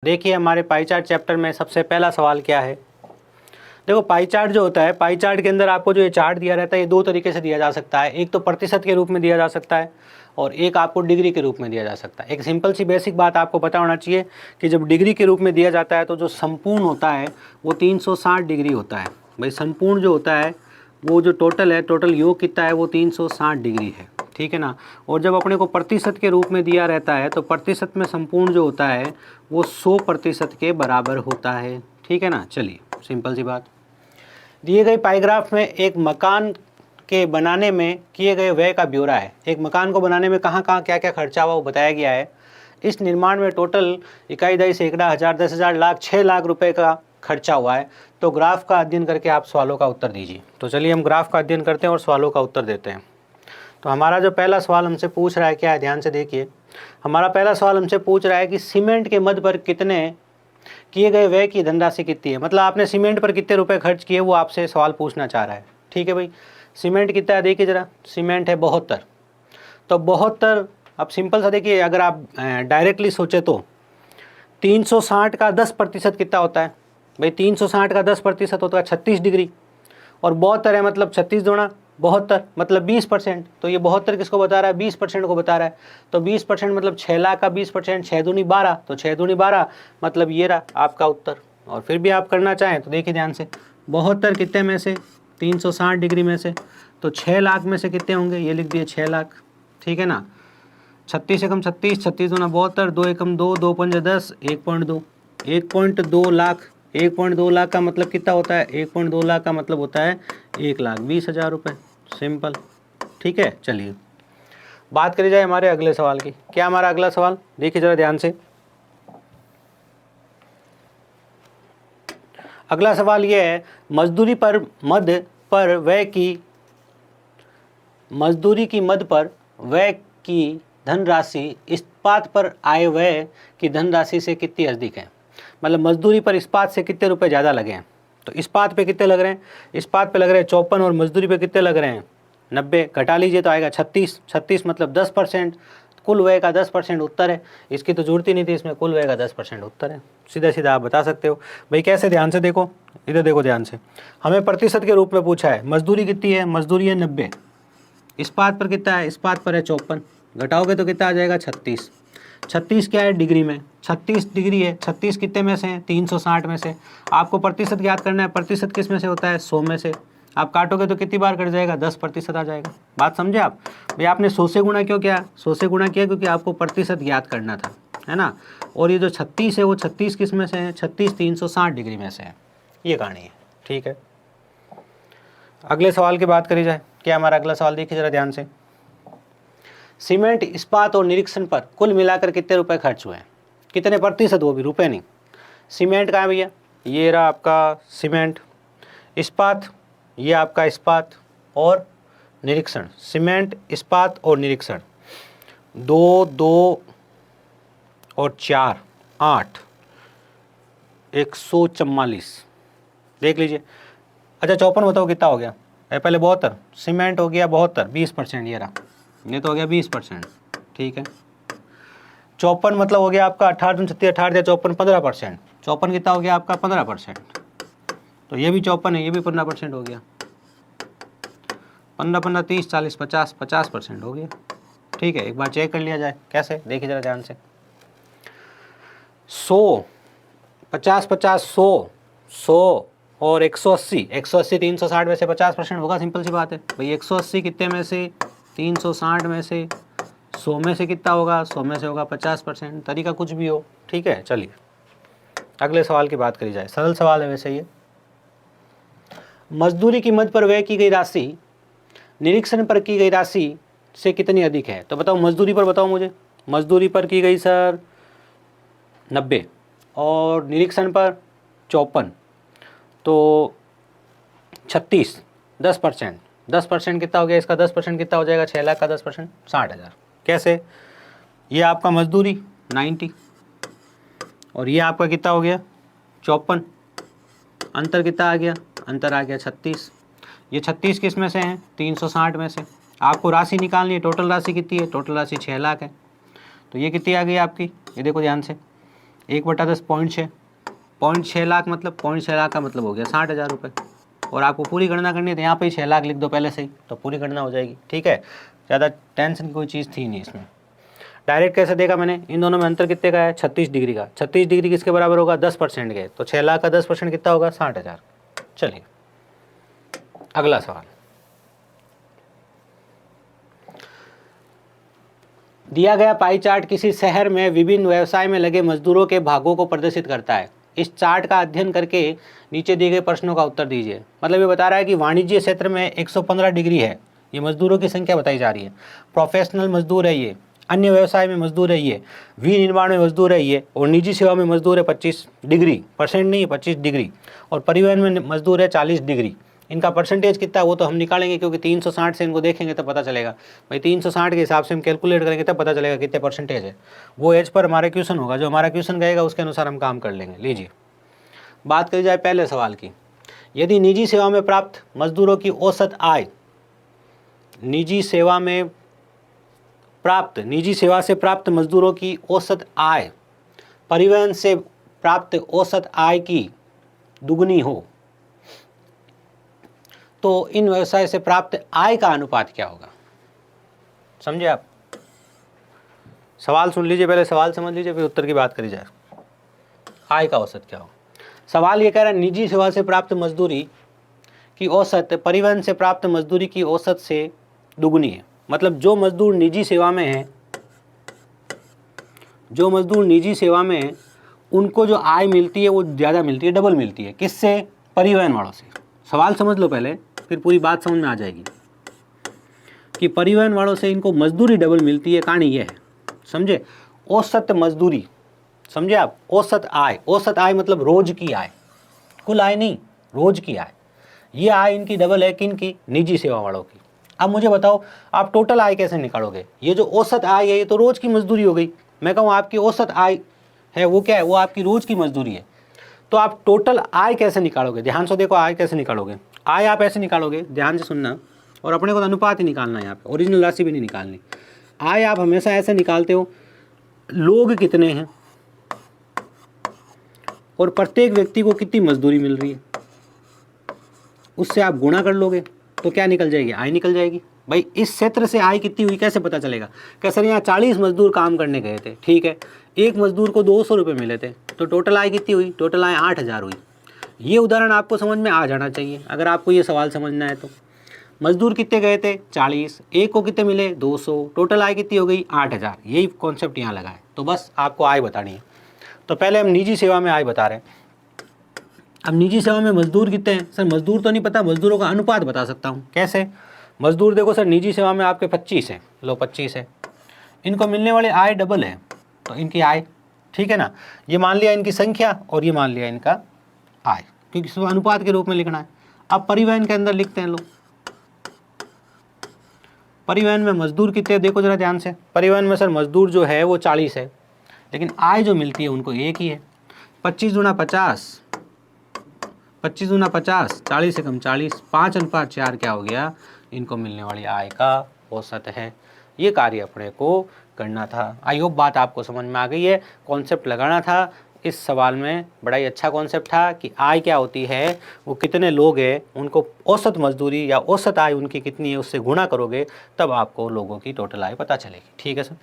देखिए हमारे pie chart chapter में सबसे पहला सवाल क्या है। देखो पाई चार्ट जो होता है, पाई चार्ट के अंदर आपको जो ये चार्ट दिया रहता है ये दो तरीके से दिया जा सकता है। एक तो प्रतिशत के रूप में दिया जा सकता है और एक आपको डिग्री के रूप में दिया जा सकता है। एक सिंपल सी बेसिक बात आपको पता होना चाहिए कि जब डिग्री के रूप में दिया जाता है तो जो संपूर्ण होता है वो 360 डिग्री होता है। भाई संपूर्ण जो होता है वो जो टोटल है, टोटल योग कितना है वो 360 डिग्री है, ठीक है ना। और जब अपने को प्रतिशत के रूप में दिया रहता है तो प्रतिशत में संपूर्ण जो होता है वो 100% के बराबर होता है, ठीक है ना। चलिए सिंपल सी बात। दिए गए पाईग्राफ में एक मकान के बनाने में किए गए व्यय का ब्यौरा है। एक मकान को बनाने में कहाँ कहाँ क्या क्या खर्चा हुआ वो बताया गया है। इस निर्माण में टोटल इकाई दई सैकड़ा हज़ार 10,000 लाख 6 लाख रुपए का खर्चा हुआ है। तो ग्राफ का अध्ययन करके आप सवालों का उत्तर दीजिए। तो चलिए हम ग्राफ का अध्ययन करते हैं और सवालों का उत्तर देते हैं। तो हमारा जो पहला सवाल हमसे पूछ रहा है क्या है, ध्यान से देखिए। हमारा पहला सवाल हमसे पूछ रहा है कि सीमेंट के मद पर कितने किए गए व्यय की धनराशि कितनी है। मतलब आपने सीमेंट पर कितने रुपए खर्च किए वो आपसे सवाल पूछना चाह रहा है, ठीक है भाई। सीमेंट कितना है देखिए ज़रा, सीमेंट है 72। तो 72, अब सिंपल सा देखिए, अगर आप डायरेक्टली सोचे तो 360 का 10% कितना होता है भाई। 360 का 10% होता है 36 डिग्री, और 72 है मतलब 36 दूना 72 मतलब 20%। तो ये 72 किसको बता रहा है, 20% को बता रहा है। तो 20% मतलब 6 लाख का 20%, 6 दूनी 12, तो 6 दूनी 12 मतलब ये रहा आपका उत्तर। और फिर भी आप करना चाहें तो देखिए ध्यान से, 72 कितने में से, 360 डिग्री में से, तो 6 लाख में से कितने होंगे, ये लिख दिए 6 लाख, ठीक है ना। 36 एकम 36, 36 दूना 72, 2 एकम 2, 2 पंजे 10, 1.2, 1.2 लाख। 1.2 लाख का मतलब कितना होता है, 1.2 लाख का मतलब होता है 1,20,000 रुपये। सिंपल, ठीक है। चलिए बात करी जाए हमारे अगले सवाल की। क्या हमारा अगला सवाल देखिए जरा ध्यान से। अगला सवाल यह है, मजदूरी पर मद पर व्यय की धनराशि इस्पात पर आय व्यय की धनराशि से कितनी अधिक है। मतलब मजदूरी पर इस्पात से कितने रुपए ज़्यादा लगे हैं। तो इस्पात पे कितने लग रहे हैं, इस्पात पे लग रहे हैं 54, और मजदूरी पे कितने लग रहे हैं 90। घटा लीजिए तो आएगा 36, 36 मतलब 10%। कुल व्यय का 10% उत्तर है। इसकी तो जरूरत ही नहीं थी, इसमें कुल व्यय का 10% उत्तर है। सीधा सीधा आप बता सकते हो भाई। कैसे, ध्यान से देखो, इधर देखो ध्यान से। हमें प्रतिशत के रूप में पूछा है, मजदूरी कितनी है, मजदूरी है 90। इस्पात पर कितना है, इस्पात पर है 54, घटाओगे तो कितना आ जाएगा 36। 36 क्या है डिग्री में, 36 डिग्री है। 36 कितने में से है, 360 में से। आपको प्रतिशत याद करना है, प्रतिशत किस में से होता है, 100 में से। आप काटोगे तो कितनी बार कट जाएगा, 10% आ जाएगा। बात समझे आप भाई। आपने 100 से गुणा क्यों किया, 100 से गुणा किया क्योंकि आपको प्रतिशत याद करना था, है ना। और ये जो 36 है वो 36 किस में से है, 36 360 डिग्री में से है। ये कहानी है, ठीक है। अगले सवाल की बात करी जाए। क्या हमारा अगला सवाल देखिए जरा ध्यान से। सीमेंट, इस्पात और निरीक्षण पर कुल मिलाकर कितने रुपए खर्च हुए हैं। कितने प्रतिशत, वो भी रुपए नहीं। सीमेंट कहाँ है भैया, ये रहा आपका सीमेंट। इस्पात, ये आपका इस्पात और निरीक्षण। सीमेंट, इस्पात और निरीक्षण, 2 2 और 4 8, 144। देख लीजिए। अच्छा 54 बताओ कितना हो गया, पहले 72। सीमेंट हो गया 72, 20%, ये रहा, ये तो हो गया 20%, ठीक है। 54 मतलब हो गया आपका 18 36 18 54 15%। 54 कितना हो गया आपका 15%। तो ये भी 54 है, ये भी 15% हो गया। 15 15 30 40 50, 50% हो गया, ठीक है। एक बार चेक कर लिया जाए, कैसे देखिए जरा ध्यान से। 100 50 50 100 100 और 180 180 360 में से 50% होगा। सिंपल सी बात है भाई। 180 कितने में से, 360 में से, 100 में से कितना होगा, 100 में से होगा 50%। तरीका कुछ भी हो, ठीक है। चलिए अगले सवाल की बात करी जाए। सरल सवाल है वैसे ये। मजदूरी की मद पर व्यय की गई राशि निरीक्षण पर की गई राशि से कितनी अधिक है। तो बताओ मजदूरी पर, बताओ मुझे। मजदूरी पर की गई सर 90 और निरीक्षण पर 54, तो 36, 10%। 10% कितना हो गया इसका, 10% कितना हो जाएगा, 6 लाख का 10% 60,000। कैसे, ये आपका मजदूरी 90 और ये आपका कितना हो गया 54। अंतर कितना आ गया, अंतर आ गया 36। ये 36 किस में से हैं, 360 में से। आपको राशि निकालनी है, टोटल राशि कितनी है, टोटल राशि 6 लाख है। तो ये कितनी आ गई आपकी, ये देखो ध्यान से, 1/10 0.6 लाख, मतलब 0.6 लाख का मतलब हो गया 60,000 रुपये। और आपको पूरी गणना करनी है तो यहाँ पे ही 6 लाख लिख दो पहले से ही, तो पूरी गणना हो जाएगी। ठीक है, ज़्यादा टेंशन की कोई चीज़ थी नहीं इसमें। डायरेक्ट कैसे देखा मैंने, इन दोनों में अंतर कितने का है, 36 डिग्री का। 36 डिग्री किसके बराबर होगा, 10% के, तो 6 लाख का 10% कितना होगा, 60,000। चलिए अगला सवाल, दिया गया पाई चार्ट किसी शहर में विभिन्न व्यवसाय में लगे मजदूरों के भागों को प्रदर्शित करता है। इस चार्ट का अध्ययन करके नीचे दिए गए प्रश्नों का उत्तर दीजिए। मतलब ये बता रहा है कि वाणिज्य क्षेत्र में 115 डिग्री है, ये मजदूरों की संख्या बताई जा रही है। प्रोफेशनल मजदूर है ये, अन्य व्यवसाय में मजदूर है ये, विनिर्माण में मजदूर है ये, और निजी सेवा में मजदूर है 25 डिग्री, परसेंट नहीं है 25 डिग्री, और परिवहन में मजदूर है 40 डिग्री। इनका परसेंटेज कितना है वो तो हम निकालेंगे, क्योंकि 360 से इनको देखेंगे तब पता चलेगा। भाई 360 के हिसाब से हम कैलकुलेट करेंगे तब पता चलेगा कितने परसेंटेज है। वो एज पर हमारा क्वेश्चन होगा, जो हमारा क्वेश्चन कहेगा उसके अनुसार हम काम कर लेंगे। लीजिए बात करी जाए पहले सवाल की, यदि निजी सेवा में प्राप्त मजदूरों की औसत आय, निजी सेवा से प्राप्त मजदूरों की औसत आय परिवहन से प्राप्त औसत आय की दुगनी हो, तो इन व्यवसाय से प्राप्त आय का अनुपात क्या होगा। समझे आप, सवाल सुन लीजिए, पहले सवाल समझ लीजिए फिर उत्तर की बात करी जाए। आय का औसत क्या होगा। सवाल ये कह रहा है निजी सेवा से प्राप्त मजदूरी की औसत परिवहन से प्राप्त मजदूरी की औसत से दुगनी है। मतलब जो मजदूर निजी सेवा में है, उनको जो आय मिलती है वो ज़्यादा मिलती है, डबल मिलती है। किससे, परिवहन वालों से। सवाल समझ लो पहले, फिर पूरी बात समझ में आ जाएगी कि परिवहन वालों से इनको मजदूरी डबल मिलती है। कहानी ये है, समझे। औसत मजदूरी, समझे आप। औसत आय मतलब रोज की आय, कुल आय नहीं, रोज की आय। ये आय इनकी डबल है, किनकी, निजी सेवा वालों की। अब मुझे बताओ आप टोटल आय कैसे निकालोगे। ये जो औसत आय है ये तो रोज की मजदूरी हो गई। मैं कहूँ आपकी औसत आय है वो क्या है, वो आपकी रोज की मजदूरी है। तो आप टोटल आय कैसे निकालोगे, ध्यान से देखो आय कैसे निकालोगे। आय आप ऐसे निकालोगे, ध्यान से सुनना, और अपने को तो अनुपात ही निकालना है यहाँ पे, ओरिजिनल राशि भी नहीं निकालनी। आय आप हमेशा ऐसे निकालते हो, लोग कितने हैं और प्रत्येक व्यक्ति को कितनी मजदूरी मिल रही है, उससे आप गुणा कर लोगे तो क्या निकल जाएगी, आय निकल जाएगी। भाई इस क्षेत्र से आय कितनी हुई कैसे पता चलेगा। कैसे, यहाँ 40 मजदूर काम करने गए थे, ठीक है, एक मजदूर को 200 रुपये मिले थे, तो टोटल आय कितनी हुई, टोटल आय 8,000 हुई। ये उदाहरण आपको समझ में आ जाना चाहिए अगर आपको ये सवाल समझना है तो। मजदूर कितने गए थे, 40, एक को कितने मिले, 200, टोटल आय कितनी हो गई, 8,000। यही कॉन्सेप्ट यहाँ लगा है। तो बस आपको आय बतानी है। तो पहले हम निजी सेवा में आय बता रहे हैं। अब निजी सेवा में मजदूर कितने हैं, सर मजदूर तो नहीं पता, मजदूरों का अनुपात बता सकता हूँ। कैसे, मजदूर देखो सर, निजी सेवा में आपके 25 हैं, लो 25 है, इनको मिलने वाले आय डबल है, तो इनकी आय, ठीक है ना। ये मान लिया इनकी संख्या और ये मान लिया इनका आय, क्योंकि इसको अनुपात के रूप में लिखना है। अब परिवहन के अंदर लिखते हैं, लो परिवहन में मजदूर कितने हैं, देखो जरा ध्यान से। परिवहन में सर मजदूर जो है वो 40 है, लेकिन आय जो मिलती है उनको एक ही है। 25 दूना 50, 25 दूना 50, 40 से कम 40, 5:4 क्या हो गया, इनको मिलने वाली आय का औसत है। ये कार्य अपने को करना था। आई होप बात आपको समझ में आ गई है। कॉन्सेप्ट लगाना था इस सवाल में, बड़ा ही अच्छा कॉन्सेप्ट था कि आय क्या होती है, वो कितने लोग हैं, उनको औसत मजदूरी या औसत आय उनकी कितनी है उससे गुणा करोगे तब आपको लोगों की टोटल आय पता चलेगी। ठीक है सर।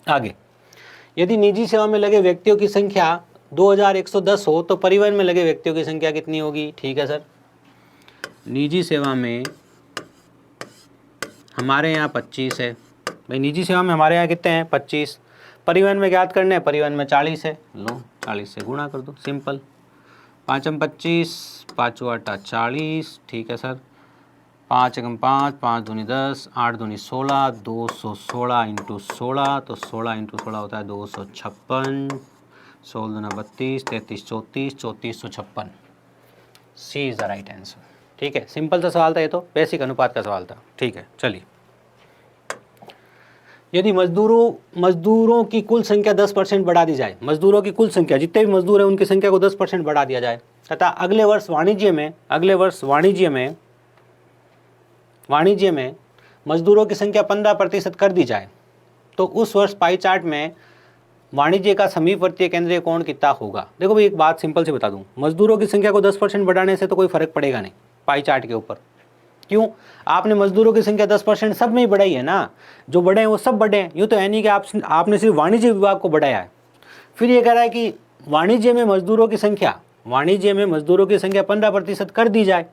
आगे, यदि निजी सेवा में लगे व्यक्तियों की संख्या 2110 हो तो परिवहन में लगे व्यक्तियों की संख्या कितनी होगी। ठीक है सर, निजी सेवा में हमारे यहाँ 25 है, भाई निजी सेवा में हमारे यहाँ कितने हैं, 25। परिवहन में ज्ञात करने हैं, परिवहन में 40 है, लो 40 से गुणा कर दो, सिंपल। 5×25, 5×8 40, ठीक है सर। 5×5, 5 दूनी 10, 8 दूनी 16, 216 × 16, तो 16 × 16 होता है 256, 16 दूना 32, 33 34, 3456। C is the right answer. ठीक है, सिंपल सा सवाल था ये, तो बेसिक अनुपात का सवाल था। ठीक है, चलिए। यदि मजदूरों की कुल संख्या 10% बढ़ा दी जाए, मजदूरों की कुल संख्या, जितने भी मजदूर हैं उनकी संख्या को 10% बढ़ा दिया जाए, तथा अगले वर्ष वाणिज्य में मजदूरों की संख्या 15% कर दी जाए, तो उस वर्ष पाई चार्ट में वाणिज्य का समीपवर्तीय केंद्रीय कोण कितना होगा। देखो भाई एक बात सिंपल से बता दूं, मजदूरों की संख्या को 10% बढ़ाने से तो कोई फर्क पड़ेगा नहीं पाई चार्ट के ऊपर। क्यों? आपने मजदूरों की संख्या 10% सब में ही बढ़ाई है ना, जो बढ़े हैं वो सब बढ़े हैं। यूँ तो है नहीं कि आपने सिर्फ वाणिज्य विभाग को बढ़ाया है। फिर ये कह रहा है कि वाणिज्य में मजदूरों की संख्या 15% कर दी जाए।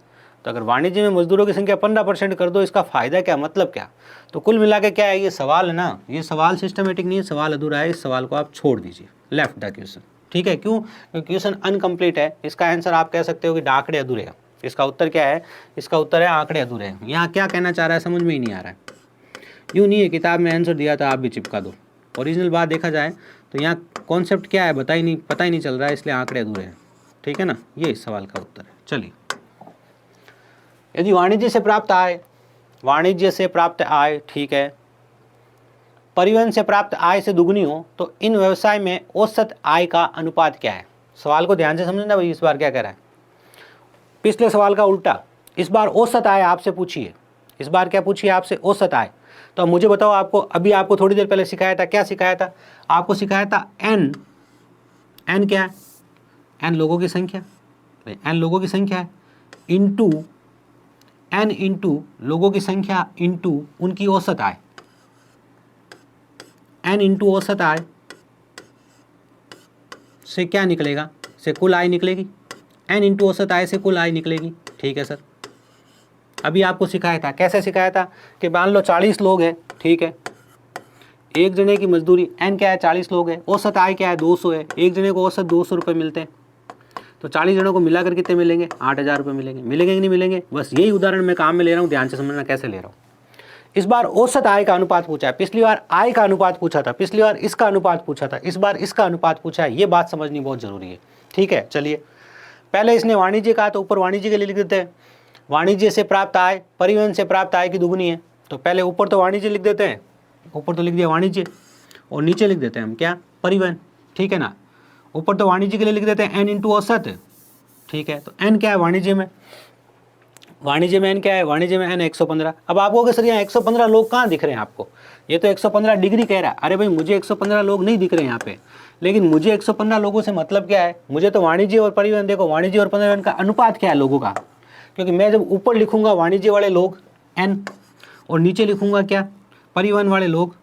तो अगर वाणिज्य में मजदूरों की संख्या 15% कर दो, इसका फायदा क्या, मतलब क्या? तो कुल मिला के क्या है ये सवाल है ना, ये सवाल सिस्टमेटिक नहीं है, सवाल अधूरा है। इस सवाल को आप छोड़ दीजिए, लेफ्ट द क्वेश्चन। ठीक है, क्यों? क्योंकि क्वेश्चन अनकम्प्लीट है। इसका आंसर आप कह सकते हो कि आंकड़े अधूरे हैं। इसका उत्तर क्या है? इसका उत्तर है आंकड़े अधूरे हैं। यहाँ क्या कहना चाह रहा है समझ में ही नहीं आ रहा है। यूँ नहीं है किताब में आंसर दिया था आप भी चिपका दो। ओरिजिनल बात देखा जाए तो यहाँ कॉन्सेप्ट क्या है पता ही नहीं चल रहा है, इसलिए आंकड़े अधूरे हैं। ठीक है ना, ये इस सवाल का उत्तर है। चलिए, यदि वाणिज्य से प्राप्त आय ठीक है, परिवहन से प्राप्त आय से दुगनी हो तो इन व्यवसाय में औसत आय का अनुपात क्या है? सवाल को ध्यान से समझना भाई, इस बार क्या कह रहा है, पिछले सवाल का उल्टा। इस बार औसत आय आपसे पूछी है। इस बार क्या पूछी है आपसे? औसत आय। तो अब मुझे बताओ, आपको थोड़ी देर पहले सिखाया था, क्या सिखाया था? आपको सिखाया था एन क्या है? एन लोगों की संख्या, एन लोगों की संख्या है, इंटू एन इंटू लोगों की संख्या इंटू उनकी औसत आय। एन इंटू औसत आय से क्या निकलेगा? से कुल आय निकलेगी। एन इंटू औसत आय से कुल आय निकलेगी। ठीक है सर, अभी आपको सिखाया था, कैसे सिखाया था कि मान लो 40 लोग हैं, ठीक है, एक जने की मजदूरी एन क्या है? 40 लोग हैं, औसत आय क्या है? 200 है, एक जने को औसत 200 रुपये मिलते हैं, तो 40 जनों को मिलाकर कितने मिलेंगे? 8000 रुपये मिलेंगे। मिलेंगे कि नहीं मिलेंगे? बस यही उदाहरण मैं काम में ले रहा हूँ, ध्यान से समझना कैसे ले रहा हूँ। इस बार औसत आय का अनुपात पूछा है, पिछली बार आय का अनुपात पूछा था, पिछली बार इसका अनुपात पूछा था, इस बार इसका अनुपात पूछा है। ये बात समझनी बहुत जरूरी है। ठीक है, चलिए, पहले इसने वाणिज्य कहा तो ऊपर वाणिज्य के लिए लिख देते हैं। वाणिज्य से प्राप्त आय परिवहन से प्राप्त आय की दुगनी है, तो पहले ऊपर तो वाणिज्य लिख देते हैं, ऊपर तो लिख दिया वाणिज्य, और नीचे लिख देते हैं हम क्या? परिवहन। ठीक है ना, ऊपर तो वाणिज्य के लिए लिख देते हैं एन इंटू औसत। ठीक है, तो एन क्या है वाणिज्य में? वाणिज्य में एन क्या है? वाणिज्य में एन 115। अब आप कहोगे सर यहाँ 115 लोग कहाँ दिख रहे हैं आपको? ये तो 115 डिग्री कह रहा है। अरे भाई मुझे 115 लोग नहीं दिख रहे हैं यहाँ पे, लेकिन मुझे 115 लोगों से मतलब क्या है? मुझे तो वाणिज्य और परिवहन, देखो वाणिज्य और परिवहन का अनुपात क्या है लोगों का, क्योंकि मैं जब ऊपर लिखूंगा वाणिज्य वाले लोग एन और नीचे लिखूंगा क्या? परिवहन वाले लोग,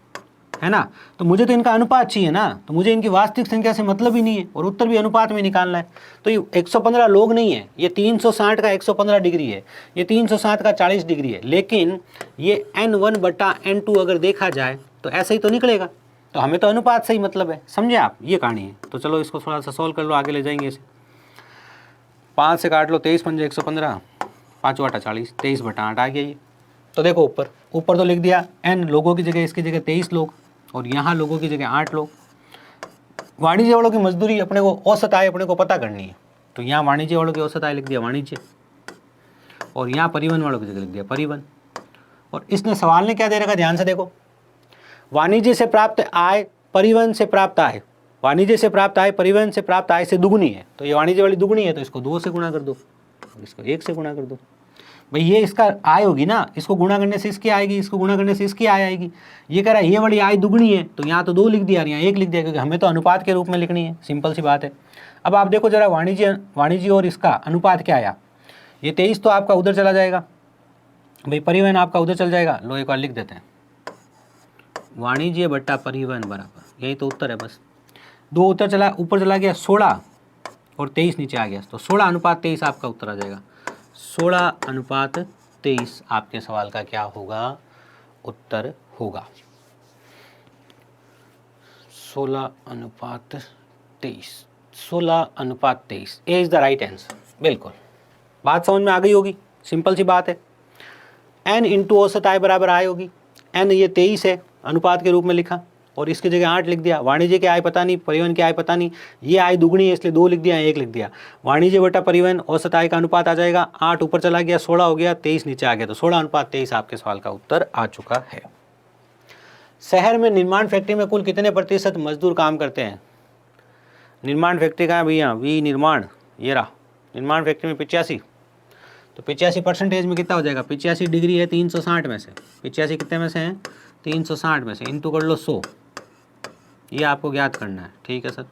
है ना, तो मुझे तो इनका अनुपात चाहिए ना, तो मुझे इनकी वास्तविक संख्या से मतलब ही नहीं है, और उत्तर भी अनुपात में निकालना है। तो ये 115 लोग नहीं है, ये 360 का 115 डिग्री है, ये 360 का 40 डिग्री है, लेकिन ये n1/n2 अगर देखा जाए तो ऐसा ही तो निकलेगा। तो हमें तो अनुपात से ही मतलब है, समझे आप? ये कहानी है। तो चलो इसको थोड़ा सा सॉल्व कर लो, आगे ले जाएंगे इसे। 5 से काट लो, 23 पंजे 115, 5 आटा 40, 23/8 आ गया ये। तो देखो ऊपर तो लिख दिया n लोगों की जगह, इसकी जगह 23 लोग, और यहाँ लोगों की जगह 8 लोग। वाणिज्य वालों की मजदूरी अपने को, औसत आय अपने को पता करनी है, तो यहाँ वाणिज्य वालों की औसत आय लिख दिया वाणिज्य, और यहाँ परिवहन वालों की जगह लिख दिया परिवहन। और इसने सवाल ने क्या दे रखा, ध्यान से देखो, वाणिज्य से प्राप्त आय परिवहन से प्राप्त आय, वाणिज्य से प्राप्त आय परिवहन से प्राप्त आय से दुगुनी है, तो ये वाणिज्य वाली दुगुनी है, तो इसको 2 से गुणा कर दो, इसको 1 से गुणा कर दो। भाई ये इसका आय होगी ना, इसको गुणा करने से इसकी आएगी, इसको गुणा करने से इसकी आय आएगी। ये कह रहा है ये वाली आय दुगनी है, तो यहाँ तो 2 लिख दिया, यहाँ 1 लिख दिया, क्योंकि हमें तो अनुपात के रूप में लिखनी है, सिंपल सी बात है। अब आप देखो जरा वाणिज्य और इसका अनुपात क्या आया। ये 23 तो आपका उधर चला जाएगा, भाई परिवहन आपका उधर चल जाएगा। लो एक बार लिख देते हैं, वाणिज्य बट्टा परिवहन बराबर, यही तो उत्तर है बस। 2 ऊपर चला गया 16 और 23 नीचे आ गया, तो 16:23 आपका उत्तर आ जाएगा। 16:23 आपके सवाल का क्या होगा? उत्तर होगा 16:23। 16:23 ए इज द राइट आंसर। बिल्कुल, बात समझ में आ गई होगी, सिंपल सी बात है। एन इंटू औसत आय बराबर आय होगी। एन ये 23 है, अनुपात के रूप में लिखा, और इसकी जगह 8 लिख दिया। वाणिज्य की आय पता नहीं, परिवहन की आय पता नहीं, ये आय दुगनी है इसलिए 2 लिख दिया, 1 लिख दिया। वाणिज्य बटा परिवहन औसत आय का अनुपात आ जाएगा, 8 ऊपर चला गया, 16 हो गया, 23 नीचे आ गया, तो 16:23 आपके सवाल का उत्तर आ चुका है। शहर में निर्माण फैक्ट्री में कुल कितने प्रतिशत मजदूर काम करते हैं? निर्माण फैक्ट्री का है भैया, वी निर्माण, ये रहा निर्माण फैक्ट्री में 85, तो 85% में कितना हो जाएगा? 85 डिग्री है 360 में से, 85 कितने में से हैं? 360 में से, इंटू कर लो 100, ये आपको ज्ञात करना है, ठीक है सर।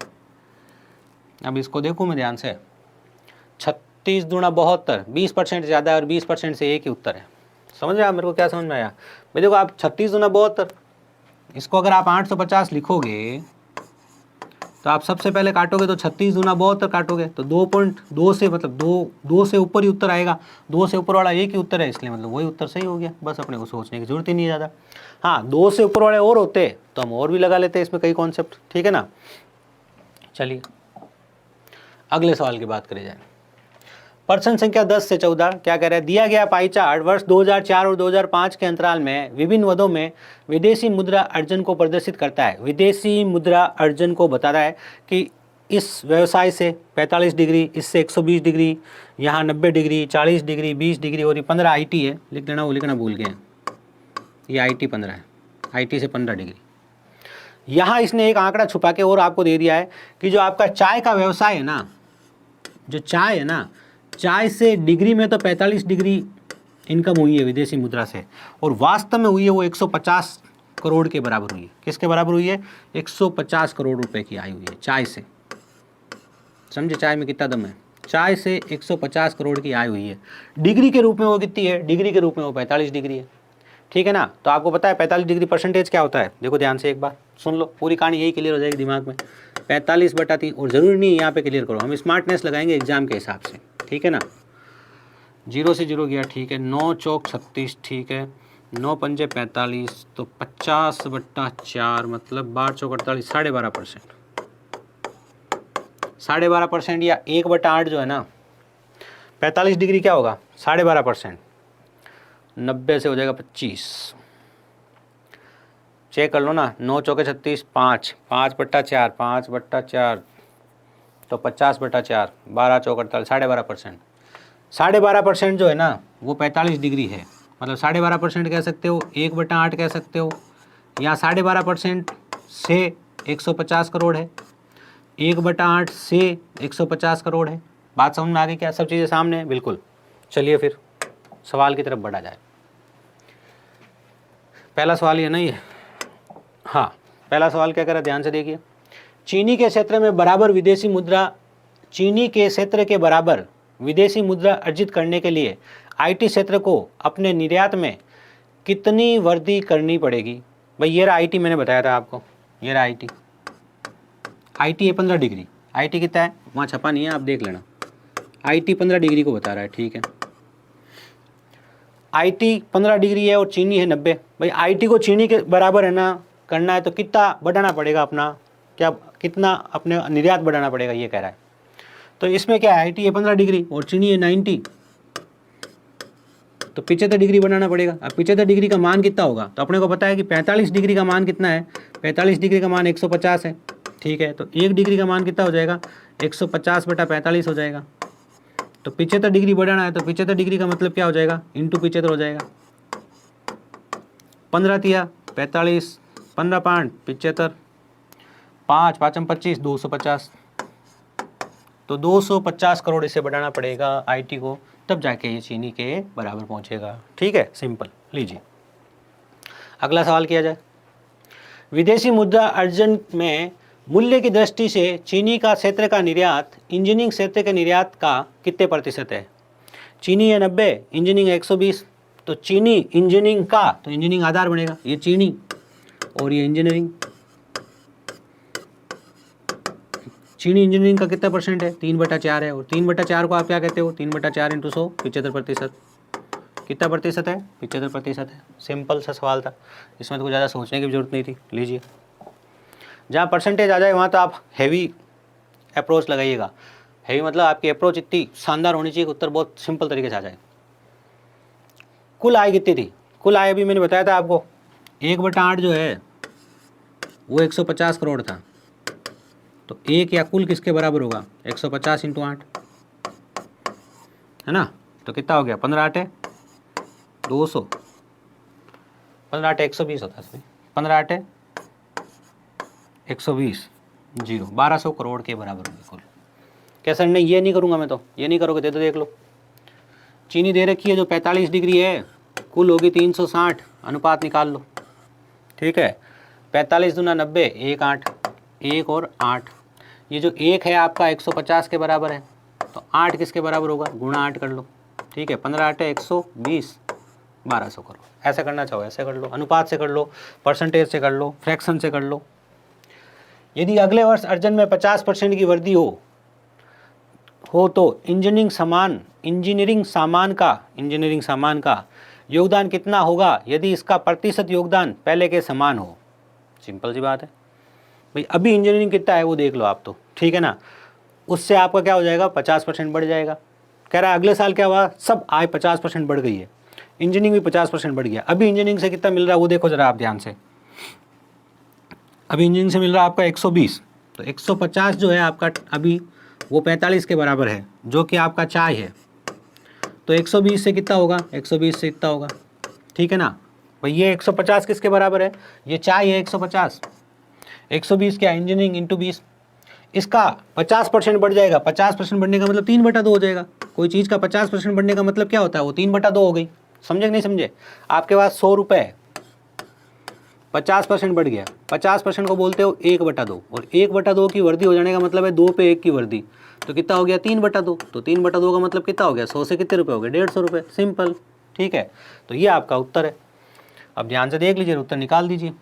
अब इसको देखूँ मैं ध्यान से, 36 दूना 72, 20% ज़्यादा है और 20% से एक ही उत्तर है। समझ में आया मेरे को, क्या समझ में आया भाई? देखो आप 36 दूना 72, इसको अगर आप 850 लिखोगे तो आप सबसे पहले काटोगे तो 36 दूना 72 काटोगे तो 2.2 से, मतलब दो से ऊपर ही उत्तर आएगा। 2 से ऊपर वाला एक ही उत्तर है, इसलिए मतलब वही उत्तर सही हो गया। बस अपने को सोचने की जरूरत ही नहीं ज़्यादा। हाँ, 2 से ऊपर वाले और होते तो हम और भी लगा लेते इसमें कई कॉन्सेप्ट, ठीक है ना। चलिए अगले सवाल की बात करी जाए। प्रश्न संख्या 10 से 14 क्या कह रहा है? दिया गया पाई चार्ट वर्ष 2004 और 2005 के अंतराल में विभिन्न पदों में विदेशी मुद्रा अर्जन को प्रदर्शित करता है। विदेशी मुद्रा अर्जन को बताता है कि इस व्यवसाय से 45 डिग्री, इससे 120 डिग्री, यहाँ 90 डिग्री, 40 डिग्री, 20 डिग्री और ये 15 IT है। लिख देना, वो लिखना भूल गए, ये IT 15 है, IT से 15 डिग्री। यहाँ इसने एक आंकड़ा छुपा के और आपको दे दिया है कि जो आपका चाय का व्यवसाय है ना, जो चाय है ना, चाय से डिग्री में तो 45 डिग्री इनकम हुई है विदेशी मुद्रा से, और वास्तव में हुई है वो 150 करोड़ के बराबर हुई है। किसके बराबर हुई है? 150 करोड़ रुपए की आय हुई है चाय से। समझे चाय में कितना दम है? चाय से 150 करोड़ की आय हुई है। डिग्री के रूप में वो कितनी है? डिग्री के रूप में वो 45 डिग्री है, ठीक है ना। तो आपको पता है 45 डिग्री परसेंटेज क्या होता है? देखो ध्यान से एक बार सुन लो, पूरी कहानी यही क्लियर हो जाएगी दिमाग में। 45/3, और ज़रूरी नहीं यहाँ पे क्लियर करो, हम स्मार्टनेस लगाएंगे एग्जाम के हिसाब से, ठीक है ना। 0 से 0 गया, ठीक है। 9 चौक 36, ठीक है। 9 पंजे 45, तो 50/4 मतलब 12 चौक 48, 12.5%। 12.5% या 1/8 जो है ना, 45 डिग्री क्या होगा? 12.5%, 90 से हो जाएगा 25। चेक कर लो ना, 9 चौके 36, 5/4, 5/4 तो 50/4, 12 चौक 48, 12.5%। 12.5% जो है ना वो 45 डिग्री है, मतलब 12.5% कह सकते हो, 1/8 कह सकते हो, या 12.5% से 150 करोड़ है, 1/8 से 150 करोड़ है। बात समझ में आ गई क्या? सब चीज़ें सामने हैं, बिल्कुल। चलिए फिर सवाल की तरफ बढ़ा जाए। पहला सवाल ये नहीं है, हाँ पहला सवाल क्या करा, ध्यान से देखिए। चीनी के क्षेत्र में बराबर विदेशी मुद्रा, चीनी के क्षेत्र के बराबर विदेशी मुद्रा अर्जित करने के लिए IT क्षेत्र को अपने निर्यात में कितनी वृद्धि करनी पड़ेगी? भाई ये रहा IT, मैंने बताया था आपको, ये रहा IT है 15 डिग्री। IT कितना है वहाँ छपा नहीं है, आप देख लेना। IT 15 डिग्री को बता रहा है, ठीक है। IT 15 डिग्री है और चीनी है 90। भाई IT को चीनी के बराबर है ना करना है तो कितना बढ़ाना पड़ेगा अपना, क्या कितना अपने निर्यात बढ़ाना पड़ेगा, ये कह रहा है। तो इसमें क्या है, IT है 15 डिग्री और चीनी है 90, तो 75 डिग्री बनाना पड़ेगा। अब 75 डिग्री का मान कितना होगा? तो अपने को पता है कि 45 डिग्री का मान कितना है, 45 डिग्री का मान 150 है, ठीक है। तो 1 डिग्री का मान कितना हो जाएगा? 150/45 हो जाएगा। तो 75 डिग्री बढ़ाना है तो 75 डिग्री का मतलब क्या हो जाएगा? इंटू 75 हो जाएगा। 15 तिया 45, 15 5 75, 5 5 25, 250। तो 250 करोड़ इसे बढ़ाना पड़ेगा IT को, तब जाके ये चीनी के बराबर पहुंचेगा, ठीक है। सिंपल। लीजिए अगला सवाल किया जाए। विदेशी मुद्रा अर्जन में मूल्य की दृष्टि से चीनी का क्षेत्र का निर्यात इंजीनियरिंग क्षेत्र के निर्यात का कितने प्रतिशत है? चीनी है 90, इंजीनियरिंग है 120, तो चीनी इंजीनियरिंग का, तो इंजीनियरिंग आधार बनेगा, ये चीनी और ये इंजीनियरिंग। चीनी इंजीनियरिंग का कितना परसेंट है? 3/4 है, और 3/4 को आप क्या कहते हो? 3/4 × 100, 75%। कितना प्रतिशत है? 75% है। सिंपल सा सवाल था, इसमें तो कुछ ज़्यादा सोचने की जरूरत नहीं थी। लीजिए जहाँ परसेंटेज आ जाए वहाँ तो आप हैवी अप्रोच लगाइएगा। हैवी मतलब आपकी अप्रोच इतनी शानदार होनी चाहिए कि उत्तर बहुत सिंपल तरीके से आ जाए। कुल आय कितनी थी? कुल आय अभी मैंने बताया था आपको, 1/8 जो है वो 150 करोड़ था, तो 1 या कुल किसके बराबर होगा? 150 × 8 है ना। तो कितना हो गया? 15 8 200, 15 8 120 होता है, 15 8 120, 0 1200 करोड़ के बराबर होगी कुल। क्या सर नहीं ये नहीं करूँगा मैं? तो ये नहीं करोगे? दे दो, देख लो। चीनी दे रखी है जो 45 डिग्री है, कुल होगी 360, अनुपात निकाल लो, ठीक है। 45 दूना 90, 1 8, 1 और 8, ये जो 1 है आपका 150 के बराबर है, तो 8 किसके बराबर होगा, गुणा 8 कर लो, ठीक है, 15 8 120, 1200 करो। ऐसे करना चाहो ऐसे कर लो, अनुपात से कर लो, परसेंटेज से कर लो, फ्रैक्शन से कर लो। यदि अगले वर्ष अर्जन में 50% की वृद्धि हो तो इंजीनियरिंग सामान का योगदान कितना होगा यदि इसका प्रतिशत योगदान पहले के समान हो। सिंपल सी बात है भाई, अभी इंजीनियरिंग कितना है वो देख लो आप, तो ठीक है ना, उससे आपका क्या हो जाएगा, 50% बढ़ जाएगा। कह रहा है अगले साल क्या हुआ, सब आय 50% बढ़ गई है, इंजीनियरिंग भी 50% बढ़ गया। अभी इंजीनियरिंग से कितना मिल रहा है वो देखो जरा आप ध्यान से, अभी इंजीनियरिंग से मिल रहा है आपका 120, तो 150 जो है आपका अभी वो 45 के बराबर है, जो कि आपका चाय है, तो 120 से कितना होगा, 120 से इतना होगा, ठीक है ना भाई। ये 150 किसके बराबर है, ये चाय है 150, 120 क्या, इंजीनियरिंग इंटू 20, इसका 50% बढ़ जाएगा। 50% बढ़ने का मतलब 3/2 हो जाएगा। कोई चीज़ का 50% बढ़ने का मतलब क्या होता है, वो 3/2 हो गई। समझे कि नहीं समझे, आपके पास 100 रुपये, 50% बढ़ गया, 50% को बोलते हो 1/2, और 1/2 की वृद्धि हो जाने का मतलब है 2 पे 1 की वृद्धि, तो कितना हो गया 3/2, तो 3/2 का मतलब कितना हो गया, 100 से कितने रुपए हो गए, 150 रुपये, सिंपल, ठीक है। तो ये आपका उत्तर है। अब ध्यान से देख लीजिए, उत्तर निकाल दीजिए।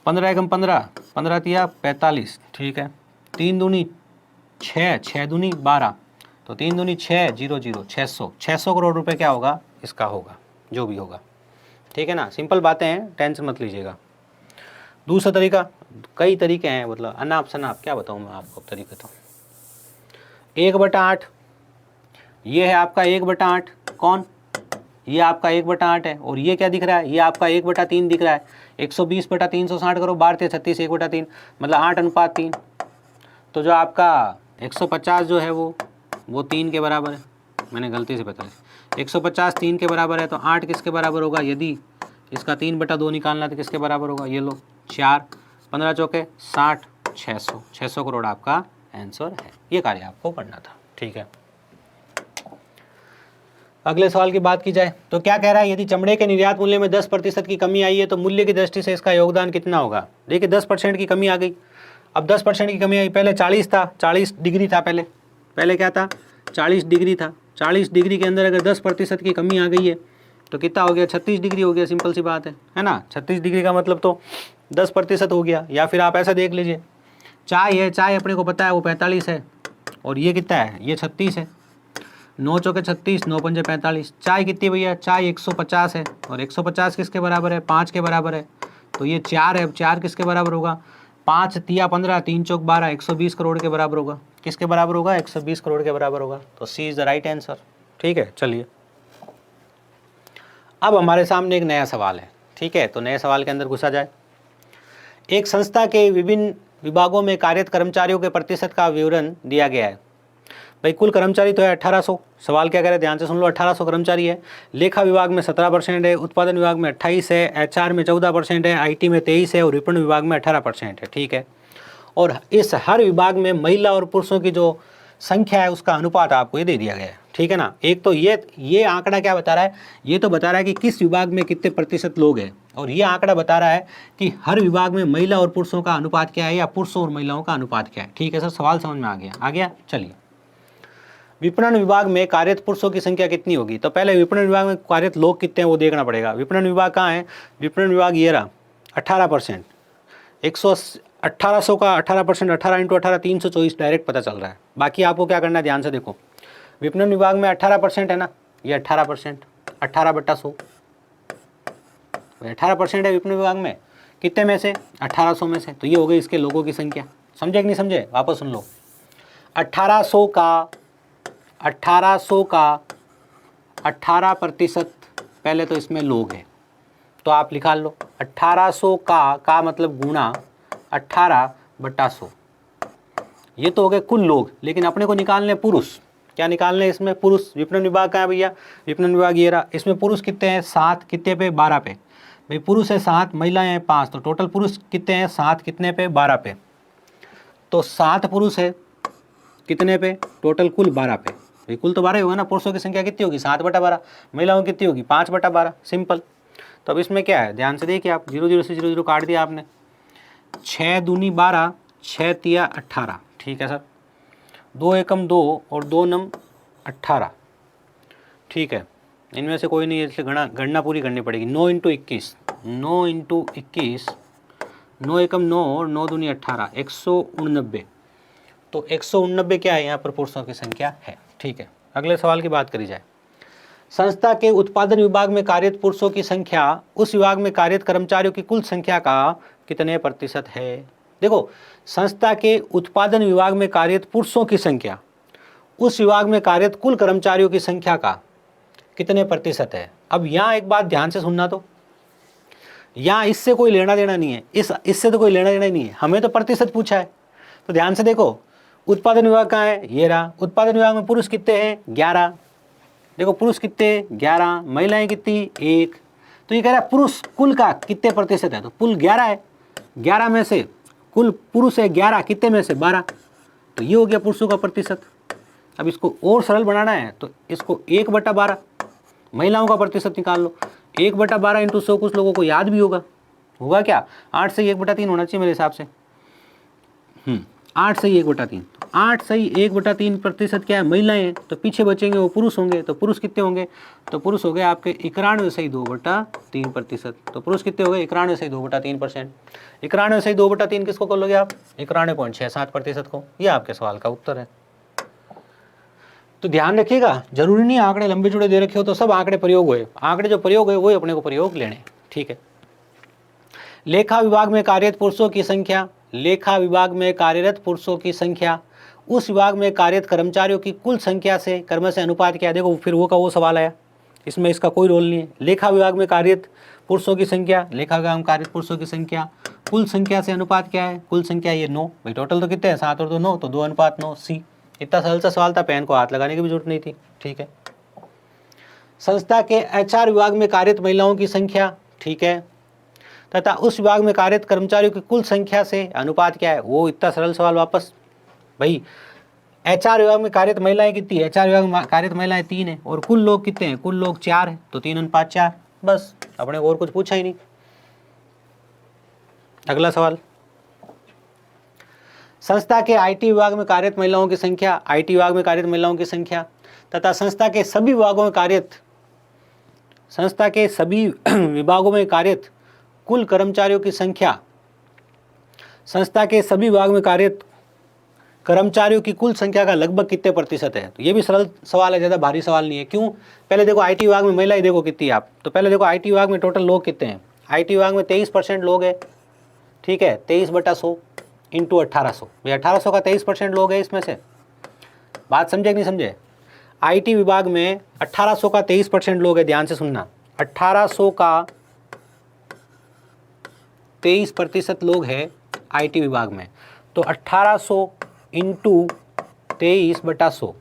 15 एकम 15, 15 तिया 45, ठीक है, 3 दूनी 6, 6 दूनी 12, तो 3 दूनी 6, 0 0, 600 करोड़ रुपए क्या होगा, इसका होगा, जो भी होगा, ठीक है ना। सिंपल बातें हैं, टेंशन मत लीजिएगा। दूसरा तरीका, कई तरीके हैं, मतलब अनाप शनाप क्या बताऊँ मैं आपको तरीके, तो 1/8, ये है आपका 1/8, कौन, ये आपका 1/8 है, और ये क्या दिख रहा है, ये आपका 1/3 दिख रहा है। 120/360 करो, 12 36, 1/3 मतलब 8:3, तो जो आपका 150 जो है वो 3 के बराबर है, मैंने गलती से बता दिया, 150 3 के बराबर है, तो 8 किसके बराबर होगा, यदि इसका 3/2 निकालना तो किसके बराबर होगा, ये लो 4, 15 चौके 60, 600 करोड़ आपका आंसर है। ये कार्य आपको करना था, ठीक है। अगले सवाल की बात की जाए तो क्या कह रहा है, यदि चमड़े के निर्यात मूल्य में 10% की कमी आई है तो मूल्य की दृष्टि से इसका योगदान कितना होगा। देखिए 10% की कमी आ गई। अब 10% की कमी आई, पहले 40 था, 40 डिग्री था, पहले क्या था, 40 डिग्री था। 40 डिग्री के अंदर अगर 10% की कमी आ गई है तो कितना हो गया, 36 डिग्री हो गया। सिंपल सी बात है ना। 36 डिग्री का मतलब तो 10% हो गया। या फिर आप ऐसा देख लीजिए, चाय है, चाय अपने को पता है वो 45 है, और ये कितना है, ये 36 है। 9 चौके 36, 9 पंजे 45। चाय कितनी भैया, चाय 150 है, और 150 किसके बराबर है, 5 के बराबर है, तो ये 4 है। अब 4 किसके बराबर होगा, 5 तिया 15, 3 चौक 12, 120 करोड़ के बराबर होगा। किसके बराबर होगा, 120 करोड़ के बराबर होगा। तो सी इज़ द राइट आंसर, ठीक है। चलिए अब हमारे सामने एक नया सवाल है, ठीक है। तो नए सवाल के अंदर घुसा जाए। एक संस्था के विभिन्न विभागों में कार्यरत कर्मचारियों के प्रतिशत का विवरण दिया गया है। भाई कुल कर्मचारी तो है 1800। सवाल क्या कह रहे हैं, ध्यान से सुन लो। 1800 कर्मचारी है। लेखा विभाग में 17% है, उत्पादन विभाग में 28 है, HR में 14% है, IT में 23 है, और विपणन विभाग में 18% है, ठीक है। और इस हर विभाग में महिला और पुरुषों की जो संख्या है उसका अनुपात आपको ये दे दिया गया है, ठीक है ना। एक तो ये आंकड़ा क्या बता रहा है, ये तो बता रहा है कि किस विभाग में कितने प्रतिशत लोग हैं, और ये आंकड़ा बता रहा है कि हर विभाग में महिला और पुरुषों का अनुपात क्या है, या पुरुषों और महिलाओं का अनुपात क्या है, ठीक है सर। सवाल समझ में आ गया। चलिए, विपणन विभाग में कार्यरत पुरुषों की संख्या कितनी होगी। तो पहले विपणन विभाग में कार्यरत लोग कितने हैं वो देखना पड़ेगा। विपणन विभाग कहाँ है, विपणन विभाग ये रहा, 18%। 1800 का 18%, 18 × 18 324 डायरेक्ट पता चल रहा है। बाकी आपको क्या करना है, ध्यान से देखो। विपणन विभाग में 18% है ना, ये 18%, 18/100, 18% है विपणन विभाग में। कितने में से, 1800 में से। तो ये हो गई इसके लोगों की संख्या। समझे कि नहीं समझे, वापस सुन लो। 1800 का 18% पहले तो इसमें लोग हैं, तो आप निकाल लो। 1800 का मतलब गुणा 18/100, ये तो हो गए कुल लोग। लेकिन अपने को निकालने पुरुष, क्या निकालने इसमें, पुरुष। विपणन विभाग कहाँ है भैया, विपणन विभाग ये रहा। इसमें पुरुष कितने हैं, 7, कितने पे, 12 पे। भाई पुरुष है 7, महिलाएं हैं 5, तो टोटल पुरुष कितने हैं, 7, कितने पे, 12 पे। तो 7 पुरुष है, कितने पे, टोटल कुल 12 पे। भाई कुल तो 12 होगा ना। पुरुषों की संख्या कितनी होगी, 7/12, महिलाओं की कितनी होगी, 5/12, सिंपल। तो अब इसमें क्या है, ध्यान से देखिए आप, 0 0 से 0 0 काट दिया आपने। 6 दूनी 12, 6 तिया 18, ठीक है सर। 2 एकम 2 और 2 नम 18, ठीक है। इनमें से कोई नहीं, इसलिए गणना पूरी करनी पड़ेगी। 9 इंटू 21, 9 इंटू 21, 9 एकम 9 और 9 दूनी 18, 189। तो 189 क्या है यहाँ पर पुरुषों की संख्या है, ठीक है। अगले सवाल की बात करी जाए। संस्था के उत्पादन विभाग में कार्यरत पुरुषों की संख्या उस विभाग में कार्यरत कर्मचारियों की कुल संख्या का कितने प्रतिशत है। देखो, संस्था के उत्पादन विभाग में कार्यरत पुरुषों की संख्या उस विभाग में कार्यरत कुल कर्मचारियों की संख्या का कितने प्रतिशत है। अब यहाँ एक बात ध्यान से सुनना, तो यहाँ इससे कोई लेना देना नहीं है, इससे तो कोई लेना देना ही नहीं है, हमें तो प्रतिशत पूछा है। तो ध्यान से देखो, उत्पादन विभाग कहाँ है, ये रहा। उत्पादन विभाग में पुरुष कितने हैं, 11। देखो पुरुष कितने, 11, महिलाएं कितनी, 1। तो ये कह रहा है पुरुष कुल का कितने प्रतिशत है, तो कुल 11 है। 11 में से कुल पुरुष है 11, कितने में से 12, तो ये हो गया पुरुषों का प्रतिशत। अब इसको और सरल बनाना है तो इसको 1/12 महिलाओं का प्रतिशत निकाल लो। 1/12 इंटू 100 कुछ लोगों को याद भी होगा क्या, 8 से 1/3 होना चाहिए मेरे हिसाब से। 8 से 1/3, 8 से 1/3 प्रतिशत क्या है, महिलाएं हैं। तो पीछे बचेंगे वो पुरुष होंगे, तो पुरुष कितने होंगे, तो पुरुष हो गए आपके 91.2/3%। तो पुरुष कितने हो गए, 91.2/3%। 91.2/3 किसको कर लोगे आप, 91.67% को। ये आपके सवाल का उत्तर है। तो ध्यान रखिएगा, जरूरी नहीं आंकड़े लंबे चौड़े दे रखे हो तो सब आंकड़े प्रयोग हुए, आंकड़े जो प्रयोग हुए वही अपने को प्रयोग लेने, ठीक है। लेखा विभाग में कार्यरत पुरुषों की संख्या, लेखा विभाग में कार्यरत पुरुषों की संख्या उस विभाग में कार्यरत कर्मचारियों की कुल संख्या से क्रम से अनुपात क्या है। देखो फिर वो का वो सवाल आया, इसमें इसका कोई रोल नहीं है। लेखा विभाग में कार्यरत पुरुषों की संख्या, लेखा विभाग में कार्यरत पुरुषों की संख्या कुल संख्या से अनुपात क्या है, कुल संख्या ये 9। भाई टोटल तो कितने हैं, 7 और 2 9, तो 2:9 सी। इतना सरल सा सवाल था, पेन को हाथ लगाने की भी जरूरत नहीं थी, ठीक है। संस्था के HR विभाग में कार्यरत महिलाओं की संख्या, ठीक है, तथा उस विभाग में कार्यरत कर्मचारियों की कुल संख्या से अनुपात क्या है। वो इतना सरल सवाल वापस, भाई HR विभाग में कार्यरत महिलाएं कितनी है, HR विभाग में कार्यरत महिलाएं 3 है और कुल लोग कितने हैं, कुल लोग 4 है, तो 3:4, बस अपने और कुछ पूछा ही नहीं। अगला सवाल, संस्था के IT विभाग में कार्यरत महिलाओं की संख्या, IT विभाग में कार्यरत महिलाओं की संख्या तथा संस्था के सभी विभागों में कार्यरत कुल कर्मचारियों की संख्या, संस्था के सभी विभाग में कार्यरत कर्मचारियों की कुल संख्या का लगभग कितने प्रतिशत है। तो ये भी सरल सवाल है, ज़्यादा भारी सवाल नहीं है। क्यों, पहले देखो IT विभाग में महिलाएं देखो कितनी है आप, तो पहले देखो IT विभाग में टोटल लोग कितने हैं। IT विभाग में 23% लोग हैं, ठीक है, 23/100 इंटू 1800, ये 1800 का 23% लोग है इसमें से। बात समझे कि नहीं समझे। IT विभाग में 1800 का 23% लोग है, ध्यान से सुनना, 1800 का 23% लोग है IT विभाग में। तो 1800 इंटू 23/100।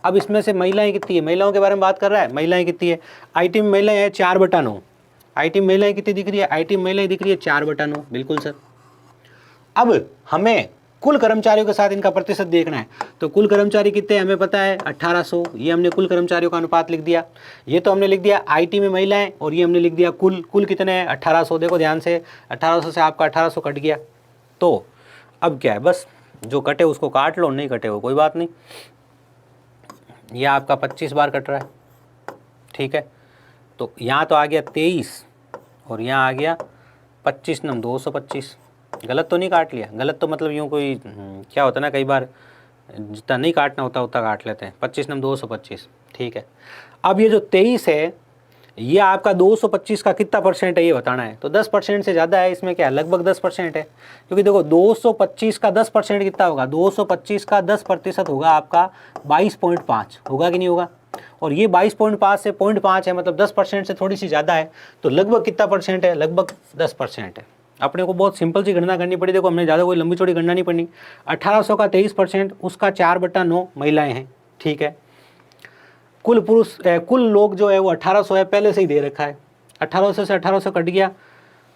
अब इसमें से महिलाएं कितनी है, महिलाओं के बारे में बात कर रहा है, महिलाएं कितनी है। IT में महिलाएं है 4/9। IT में महिलाएं कितनी दिख रही है, IT में महिलाएं दिख रही है 4/9, बिल्कुल सर। अब हमें कुल कर्मचारियों के साथ इनका प्रतिशत देखना है, तो कुल कर्मचारी कितने हमें पता है 1800, ये हमने कुल कर्मचारियों का अनुपात लिख दिया। ये तो हमने लिख दिया IT में महिलाएं और ये हमने लिख दिया कुल कितने हैं 1800। देखो ध्यान से, 1800 से आपका 1800 कट गया, तो अब क्या है, बस जो कटे उसको काट लो, नहीं कटे वो कोई बात नहीं। ये आपका 25 बार कट रहा है, ठीक है। तो यहाँ तो आ गया 23 और यहाँ आ गया 25 नम 225। गलत तो नहीं काट लिया, गलत तो मतलब यूँ कोई क्या होता है ना, कई बार जितना नहीं काटना होता उतना काट लेते हैं। 25 नम 225, ठीक है। अब ये जो 23 है ये आपका 225 का कितना परसेंट है ये बताना है। तो 10% से ज़्यादा है, इसमें क्या है, लगभग 10% है। क्योंकि देखो 225 का 10% कितना होगा, 225 का 10% होगा आपका 22.5, होगा कि नहीं होगा। और ये 22.5 से 0.5 है, मतलब 10% से थोड़ी सी ज़्यादा है, तो लगभग कितना परसेंट है, लगभग 10% है। अपने को बहुत सिंपल सी गणना करनी पड़ी। देखो हमने ज़्यादा कोई लंबी चौड़ी गणना नहीं पड़नी। 1800 का 23%, उसका 4/9 महिलाएं हैं, ठीक है। कुल लोग जो है वो 1800 है, पहले से ही दे रखा है। 1800 से 1800 कट गया,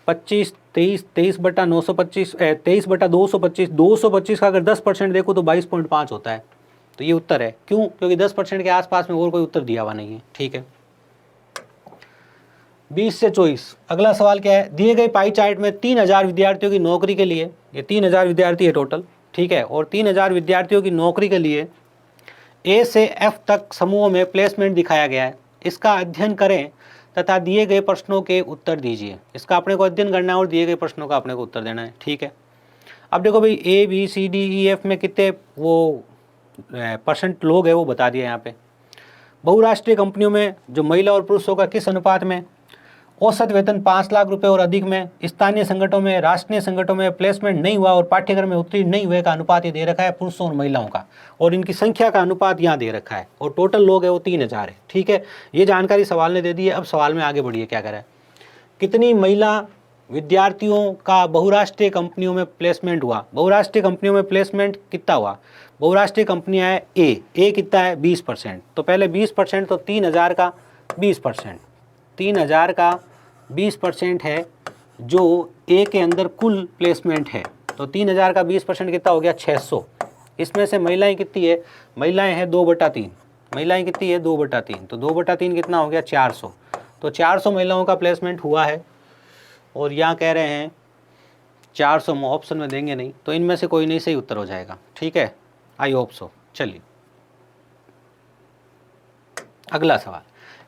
25 23 23/925 23/225, 225 का अगर 10% देखो तो 22.5 होता है। तो ये उत्तर है। क्यों, क्योंकि 10% के आसपास में और कोई उत्तर दिया हुआ नहीं है, ठीक है। 20 से 24। अगला सवाल क्या है, दिए गए पाई चार्ट में 3000 विद्यार्थियों की नौकरी के लिए, ये 3000 विद्यार्थी है टोटल, ठीक है, और 3000 विद्यार्थियों की नौकरी के लिए ए से एफ तक समूहों में प्लेसमेंट दिखाया गया है। इसका अध्ययन करें तथा दिए गए प्रश्नों के उत्तर दीजिए। इसका अपने को अध्ययन करना है और दिए गए प्रश्नों का अपने को उत्तर देना है, ठीक है। अब देखो भाई A B C D E F में कितने वो परसेंट लोग हैं वो बता दिया यहाँ पे। बहुराष्ट्रीय कंपनियों में जो महिला और पुरुषों का किस अनुपात में, औसत वेतन 5 लाख रुपए और अधिक में, स्थानीय संगठनों में, राष्ट्रीय संगठनों में प्लेसमेंट नहीं हुआ और पाठ्यक्रम में उत्तीर्ण नहीं हुए का अनुपात ये दे रखा है पुरुषों और महिलाओं का, और इनकी संख्या का अनुपात यहाँ दे रखा है, और टोटल लोग है वो 3000 है, ठीक है। ये जानकारी सवाल ने दे दी है। अब सवाल में आगे बढ़िए, क्या करें, कितनी महिला विद्यार्थियों का बहुराष्ट्रीय कंपनियों में प्लेसमेंट हुआ। बहुराष्ट्रीय कंपनियों में प्लेसमेंट कितना हुआ, बहुराष्ट्रीय कंपनियां है ए कितना है 20%, तो पहले 20%, तो 3000 का 20%, 3000 का 20% है जो ए के अंदर कुल प्लेसमेंट है, तो 3000 का 20% कितना हो गया 600। इसमें से महिलाएं कितनी है, महिलाएं हैं 2/3, महिलाएं कितनी है 2/3, तो 2/3 कितना हो गया 400, तो 400 महिलाओं का प्लेसमेंट हुआ है। और यहाँ कह रहे हैं 400 ऑप्शन में देंगे नहीं, तो इनमें से कोई नहीं सही उत्तर हो जाएगा, ठीक है, आई होप सो। चलिए अगला सवाल,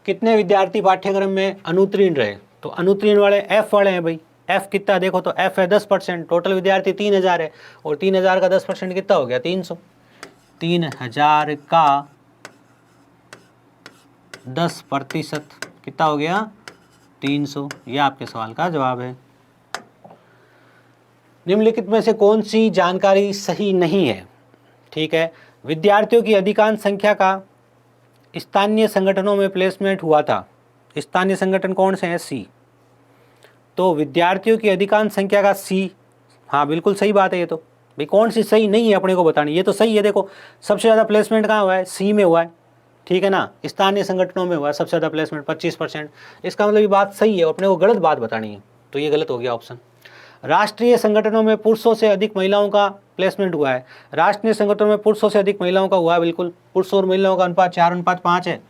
कितने विद्यार्थी पाठ्यक्रम में अनुत्तीर्ण रहे, तो अनुत्तीर्ण वाले एफ वाले हैं भाई। एफ कितना देखो तो एफ है 10%, टोटल विद्यार्थी 3000 है, और 3000 का 10% कितना हो गया 300, 3000 का 10% कितना हो गया 300। यह आपके सवाल का जवाब है। निम्नलिखित में से कौन सी जानकारी सही नहीं है, ठीक है। विद्यार्थियों की अधिकांश संख्या का स्थानीय संगठनों में प्लेसमेंट हुआ था। स्थानीय संगठन कौन से हैं, सी, तो विद्यार्थियों की अधिकांश संख्या का सी, हाँ बिल्कुल सही बात है। ये तो भाई कौन सी सही नहीं है अपने को बतानी, ये तो सही है। देखो सबसे ज़्यादा प्लेसमेंट कहाँ हुआ है, सी में हुआ है, ठीक है ना, स्थानीय संगठनों में हुआ है सबसे ज़्यादा प्लेसमेंट 25%। इसका मतलब ये बात सही है, अपने को गलत बात बतानी है, तो ये गलत हो गया ऑप्शन। राष्ट्रीय संगठनों में पुरुषों से अधिक महिलाओं का प्लेसमेंट हुआ है। राष्ट्रीय संगठनों में पुरुषों से अधिक महिलाओं का हुआ है, बिल्कुल, पुरुषों और महिलाओं का अनुपात 4:5 है,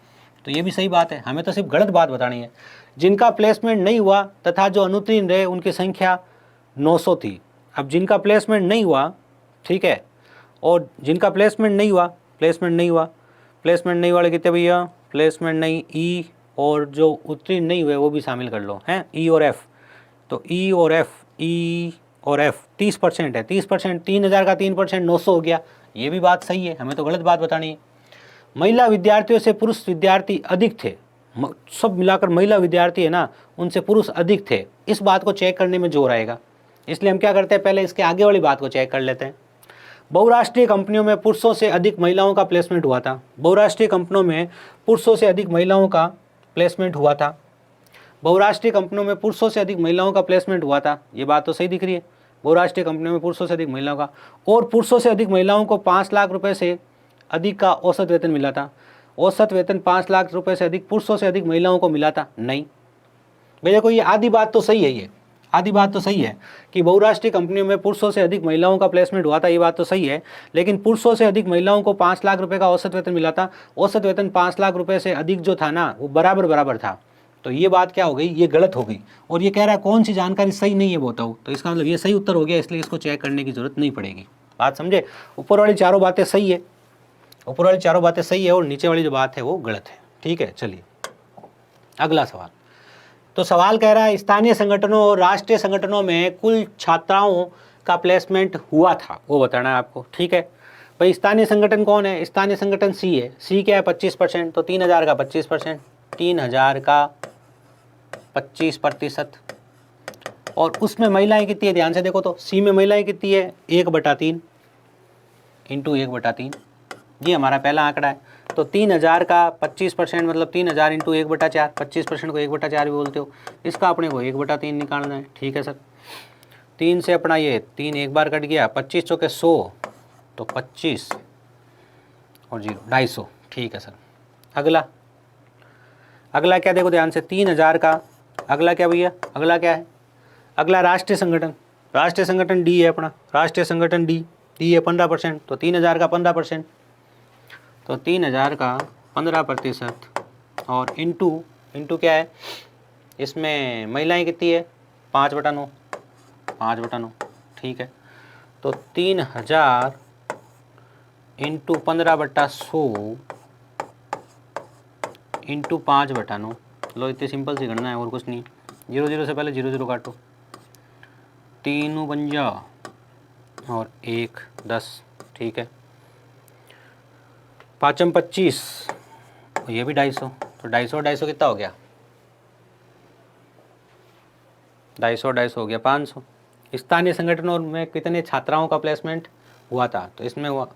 तो ये भी सही बात है। हमें तो सिर्फ गलत बात बतानी है। जिनका प्लेसमेंट नहीं हुआ तथा जो अनुत्तीर्ण रहे उनकी संख्या 900 थी। अब जिनका प्लेसमेंट नहीं हुआ, ठीक है, और जिनका प्लेसमेंट नहीं हुआ प्लेसमेंट नहीं वाले कितने भैया, प्लेसमेंट नहीं, ई और जो उत्तीर्ण नहीं हुए वो भी शामिल कर लो, हैं, ई और एफ, तो ई और एफ 30% है, 30%, 3000 का 3% 900 हो गया, ये भी बात सही है। हमें तो गलत बात बतानी है। महिला विद्यार्थियों से पुरुष विद्यार्थी अधिक थे, सब मिलाकर महिला विद्यार्थी है ना, उनसे पुरुष अधिक थे, इस बात को चेक करने में जोर आएगा। इसलिए हम क्या करते हैं, पहले इसके आगे वाली बात को चेक कर लेते हैं। बहुराष्ट्रीय कंपनियों में पुरुषों से अधिक महिलाओं का प्लेसमेंट हुआ था। बहुराष्ट्रीय कंपनियों में पुरुषों से अधिक महिलाओं का प्लेसमेंट हुआ था। बहुराष्ट्रीय कंपनियों में पुरुषों से अधिक महिलाओं का प्लेसमेंट हुआ था, ये बात तो सही दिख रही है। बहुराष्ट्रीय कंपनियों में पुरुषों से अधिक महिलाओं का, और पुरुषों से अधिक महिलाओं को 5 लाख रुपए से अधिक का औसत वेतन मिला था। औसत वेतन 5 लाख रुपए से अधिक पुरुषों से अधिक महिलाओं को मिला था, नहीं भाई। देखो ये आधी बात तो सही है, ये आधी बात तो सही है कि बहुराष्ट्रीय कंपनियों में पुरुषों से अधिक महिलाओं का प्लेसमेंट हुआ था, ये बात तो सही है, लेकिन पुरुषों से अधिक महिलाओं को 5 लाख रुपए का औसत वेतन मिला था। औसत वेतन 5 लाख रुपए से अधिक जो था ना, वो बराबर था, तो ये बात क्या हो गई, ये गलत हो गई। और ये कह रहा है कौन सी जानकारी सही नहीं है बताओ, तो इसका मतलब ये सही उत्तर हो गया, इसलिए इसको चेक करने की जरूरत नहीं पड़ेगी। बात समझे, ऊपर वाली चारों बातें सही है, ऊपर वाली चारों बातें सही है, और नीचे वाली जो बात है वो गलत है, ठीक है। चलिए अगला सवाल, तो सवाल कह रहा है स्थानीय संगठनों और राष्ट्रीय संगठनों में कुल छात्राओं का प्लेसमेंट हुआ था, वो बताना है आपको, ठीक है। भाई स्थानीय संगठन कौन है, स्थानीय संगठन सी है, सी क्या है 25%, तो 3000 का 25%, 3000 का 25%, और उसमें महिलाएं कितनी है, ध्यान से देखो तो सी में महिलाएं कितनी है 1/3 इंटू 1/3, ये हमारा पहला आंकड़ा है। तो 3000 का 25% मतलब 3000 इंटू 1/4, 25% को 1/4 भी बोलते हो, इसका अपने को 1/3 निकालना है, ठीक है सर। 3 से अपना ये 3 एक बार कट गया, 25 चौके 100, तो 25 और 0 250, ठीक है सर। अगला क्या देखो ध्यान से, 3000 का अगला क्या भैया, अगला क्या है, अगला राष्ट्रीय संगठन डी है अपना, राष्ट्रीय संगठन डी है 15%, तो 3000 का 15%, तो 3000 का 15% और इंटू क्या है इसमें महिलाएं कितनी है 5/9, 5/9, ठीक है। तो 3000 इंटू 15/100 इंटू 5/9। लो इतनी सिंपल सी गणना है और कुछ नहीं। 0 0 से पहले 0 0 काटो, 3 50 और 1 10, ठीक है। 5 25, ये भी 250, तो 250 कितना हो गया 250 हो गया 500। स्थानीय संगठनों में कितने छात्राओं का प्लेसमेंट हुआ था, तो इसमें हुआ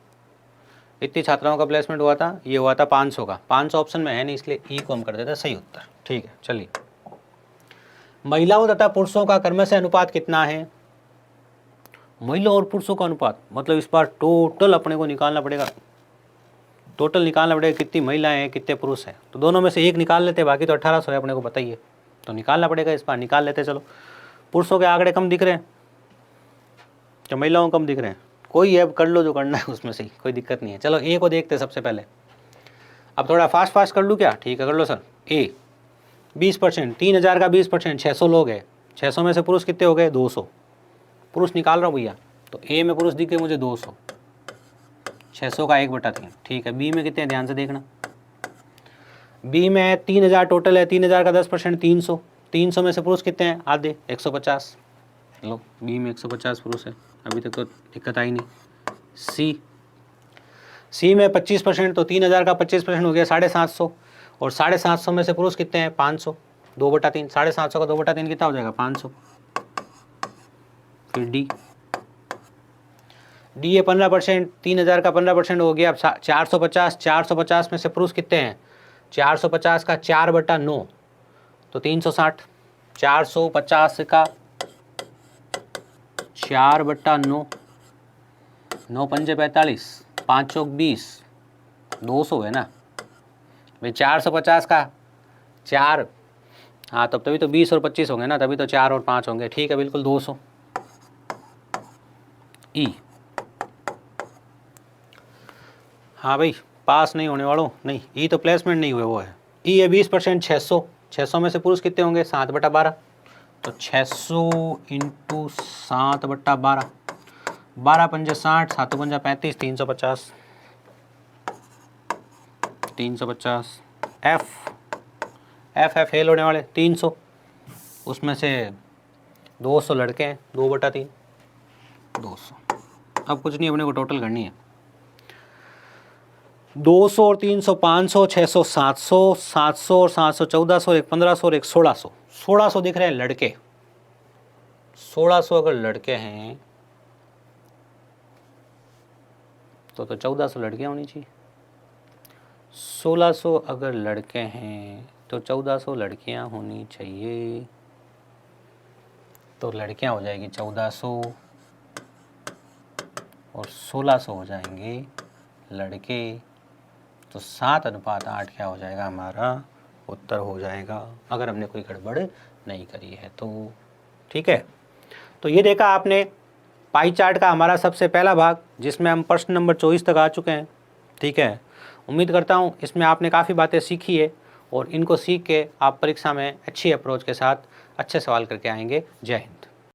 इतनी छात्राओं का प्लेसमेंट हुआ था, ये हुआ था 500 का। 500 ऑप्शन में है नहीं इसलिए ई को हम कर देते हैं सही उत्तर, ठीक है। चलिए, महिलाओं तथा पुरुषों का क्रमशः अनुपात कितना है। महिलाओं और पुरुषों का अनुपात मतलब इस बार टोटल अपने को निकालना पड़ेगा, टोटल निकालना पड़ेगा कितनी महिलाएं हैं कितने पुरुष हैं। तो दोनों में से एक निकाल लेते, बाकी तो 1800 है अपने को बताइए, तो निकालना पड़ेगा इस बार, निकाल लेते। चलो, पुरुषों के आंकड़े कम दिख रहे हैं तो महिलाओं कम दिख रहे हैं, कोई ऐप कर लो जो करना है उसमें से, कोई दिक्कत नहीं है। चलो ए को देखते सबसे पहले, अब थोड़ा फास्ट कर लूँ क्या, ठीक है कर लो सर। ए 20%, 3000 का 20%, 600 लोग हैं, 600 में से पुरुष कितने हो गए 200, पुरुष निकाल रहा हूँ भैया, तो ए में पुरुष दिख गए मुझे 200, 600 का 1/3, ठीक है। बी में कितने हैं ध्यान से देखना, बी में 3000 टोटल है, 3000 का 10% 300, 300 में से पुरुष कितने हैं आधे 150, लो बी में 150 पुरुष है, अभी तक तो दिक्कत आई नहीं। सी में 25%, तो 3000 का 25% हो गया 750, और 750 में से पुरुष कितने हैं 500, 2/3, 750 का 2/3 कितना हो जाएगा 500। फिर डी है 15%, 3000 का 15% हो गया, अब 450, 450 में से पुरुष कितने हैं 450 का 4/9, तो 360, 450 का 4/9, 9 पंजे 45, 5 चौक 20, 200 है ना भाई। 450 का 4, हाँ तब तभी तो 20 और 25 होंगे ना, तभी तो 4 और 5 होंगे, ठीक है बिल्कुल 200। ई, हाँ भाई पास नहीं होने वालों, नहीं ई तो प्लेसमेंट नहीं हुए वो है। ई है 20%, 600, 600 में से पुरुष कितने होंगे 7/12, तो 600 इंटू 7/12, 12 पंजे 60, 7 पंजा 35, 350, 350। एफ फेल होने वाले 300, उसमें से 200 लड़के हैं, 2/3, 200। अब कुछ नहीं, अपने को टोटल करनी है, 200 और 300 500, 600 700, 700 और 700 1400, एक 1500 और एक 1600, 1600 दिख रहे हैं लड़के। 1600 अगर लड़के हैं तो 1400 लड़कियां होनी चाहिए। 1600 अगर लड़के हैं तो 1400 लड़कियां होनी चाहिए, तो लड़कियां हो जाएगी 1400 और 1600 हो जाएंगे लड़के, तो 7/8 क्या हो जाएगा हमारा उत्तर हो जाएगा, अगर हमने कोई गड़बड़ नहीं करी है तो, ठीक है। तो ये देखा आपने पाई चार्ट का हमारा सबसे पहला भाग, जिसमें हम प्रश्न नंबर 24 तक आ चुके हैं, ठीक है। उम्मीद करता हूँ इसमें आपने काफ़ी बातें सीखी है और इनको सीख के आप परीक्षा में अच्छी अप्रोच के साथ अच्छे सवाल करके आएंगे। जय हिंद।